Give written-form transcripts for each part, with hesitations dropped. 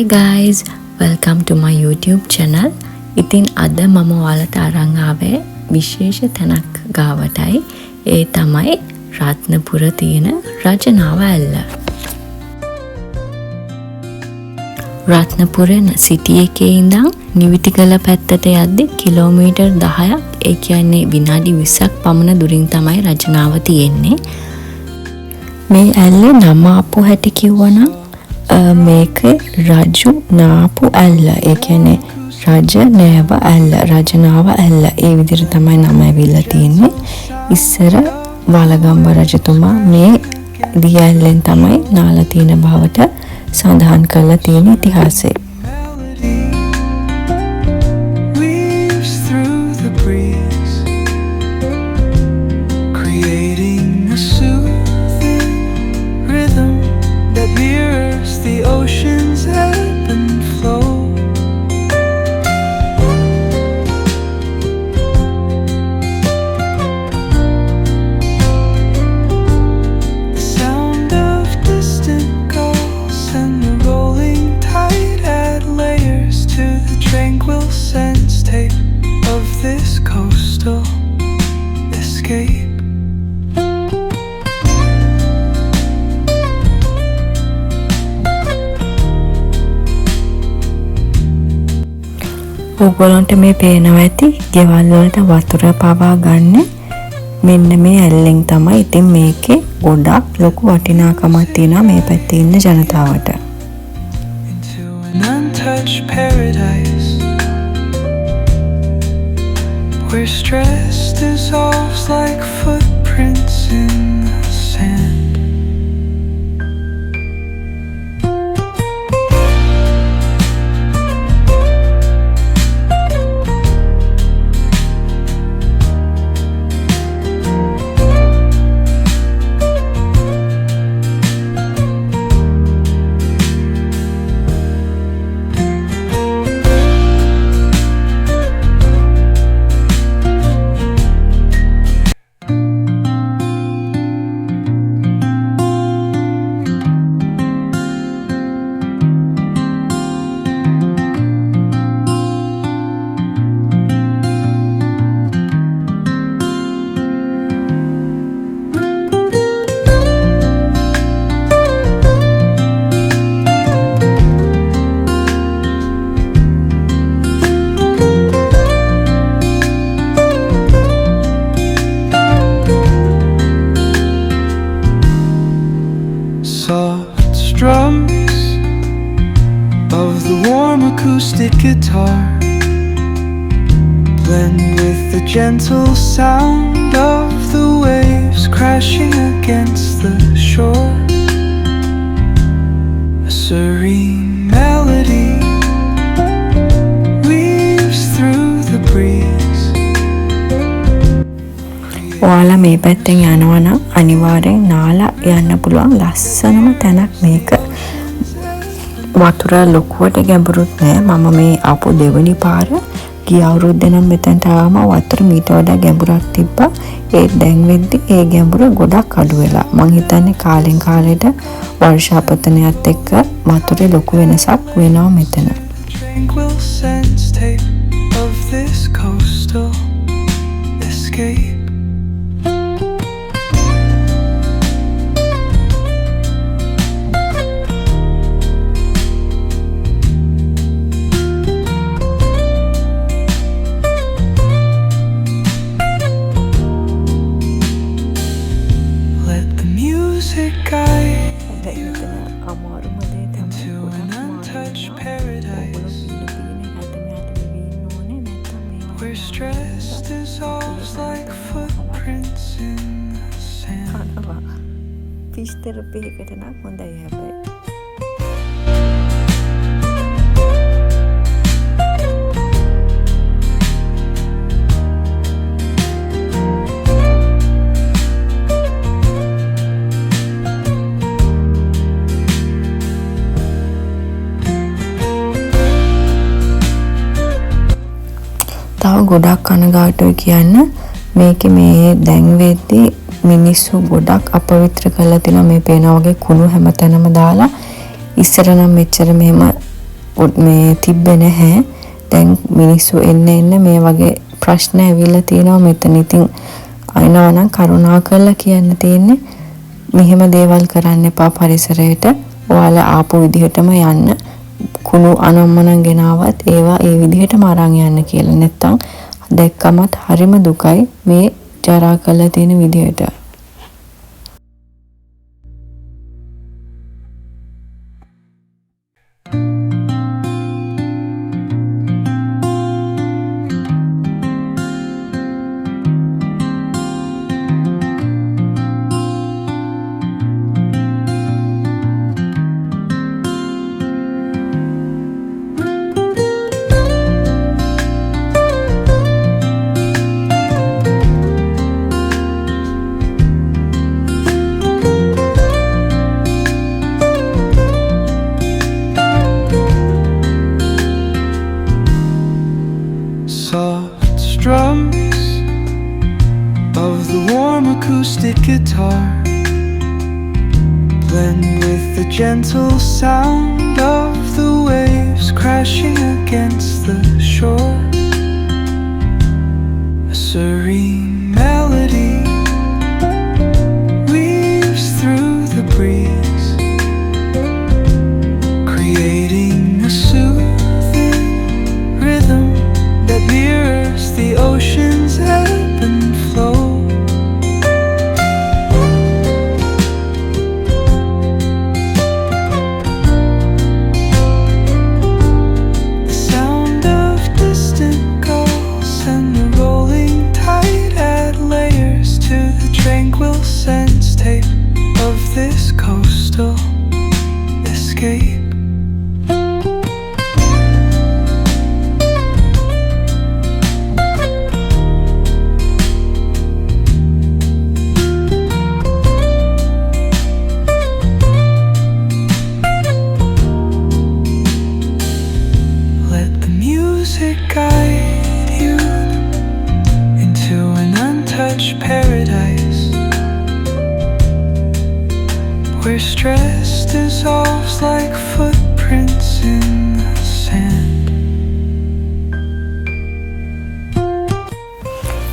Hi guys, welcome to my YouTube channel. ඉතින් අද මම ඔයාලට අරන් ආවේ විශේෂ තැනක් ගාවටයි. ඒ තමයි රත්නපුර තියෙන රජනාව ඇල්ල. රත්නපුර සිටි එකේ ඉඳන් නිවිතිගල පැත්තට යද්දි කිලෝමීටර් 10ක්, ඒ කියන්නේ විනාඩි 20ක් පමණ දුරින් තමයි රජනාව තියෙන්නේ. මේ ඇල්ලේ නම ආපු හැටි කිව්වනම් මේක රජු නාපු ඇල්ල, ඒ කියන්නේ රජ නෑව ඇල්ල, රජනාව ඇල්ල, ඒ විදිහට තමයි නම ඇවිල්ලා තියෙන්නේ. ඉස්සර වලගම්බ රජතුමා මේ දී ඇල්ලෙන් තමයි නාලා තියෙන බවට සඳහන් කරලා තියෙන ඉතිහාසය. ඔයගොල්ලන්ට මේ පේනවා ඇති ගෙවල් වලට වතුර පවා ගන්න මෙන්න මේ ඇල්ලෙන් තමයි. ඉතින් මේකේ ගොඩක් ලොකු වටිනාකමක් තියෙනවා මේ පැත්තේ ඉන්න ජනතාවට. Where stress dissolves like footprints in the sand. Soft strums of the warm acoustic guitar blend with the gentle sound of the waves crashing against the shore. A serene melody weaves through the breeze. ඔයාලා මේ පැත්තෙන් යනවා නම් අනිවාර්යෙන් නාලා යන්න පුළුවන් ලස්සනම තැනක් මේක. වතුර ලොකුවට ගැඹුරුත් නෑ. මම මේ ආපු දෙවෙනි පාර ගිය අවුරුද්දේ නම් මෙතනට ආවම වතුර මීට වඩා ගැඹුරක් තිබ්බා. ඒ දැන් වෙද්දි ඒ ගැඹුර ගොඩක් අඩු වෙලා. මං හිතන්නේ කාලෙන් කාලෙට වර්ෂාපතනයත් එක්ක වතුරේ ලොකු වෙනසක් වෙනවා මෙතන. Where stress dissolves like footprints in the sand. Fish therapy එකට නම් හොඳයි හැබැයි. තව ගොඩක් කනගාටුයි කියන්න. මේකේ මේ දැන් වෙද්දී මිනිස්සු ගොඩක් අපවිත්‍ර කරලා තිනවා. මේ පේනා වගේ කුණු හැමතැනම දාලා. ඉස්සර නම් මෙච්චර මෙහෙම මේ තිබ්බේ නැහැ. දැන් මිනිස්සු එන්න මේ වගේ ප්‍රශ්න ඇවිල්ලා තියෙනවා මෙතන. ඉතින් අයනවා නම් කරුණා කරලා කියන්න තියෙන්නේ මෙහෙම දේවල් කරන්න එපා පරිසරයට. ඔයාලා ආපු විදිහටම යන්න. කුණු අනම්මනම් ගෙනාවත් ඒවා ඒ විදිහටම අරන් යන්න කියලා. නැත්තම් දැක්කමත් හරිම දුකයි මේ ජරා කරලා තියෙන විදිහට. Soft strums of the warm acoustic guitar blend with the gentle sound of the waves crashing against the shore. A serene melody weaves through the breeze, creating a soothing rhythm that mirrors the ocean's ebb and flow. The sound of distant gulls and the rolling tide add layers to the tranquil sense tape of this coastal escape. Guide you into an untouched paradise where stress dissolves like footprints in the sand.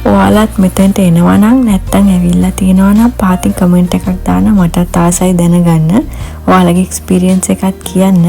ඔයාලත් මෙතෙන්ට එනවා නම් නැත්තම් ඇවිල්ලා තියෙනවා නම් පහතින් comment එකක් දාන්න. මටත් ආසයි දැනගන්න. ඔයාලගේ එක්ස්පීරියන්ස් එකත් කියන්න.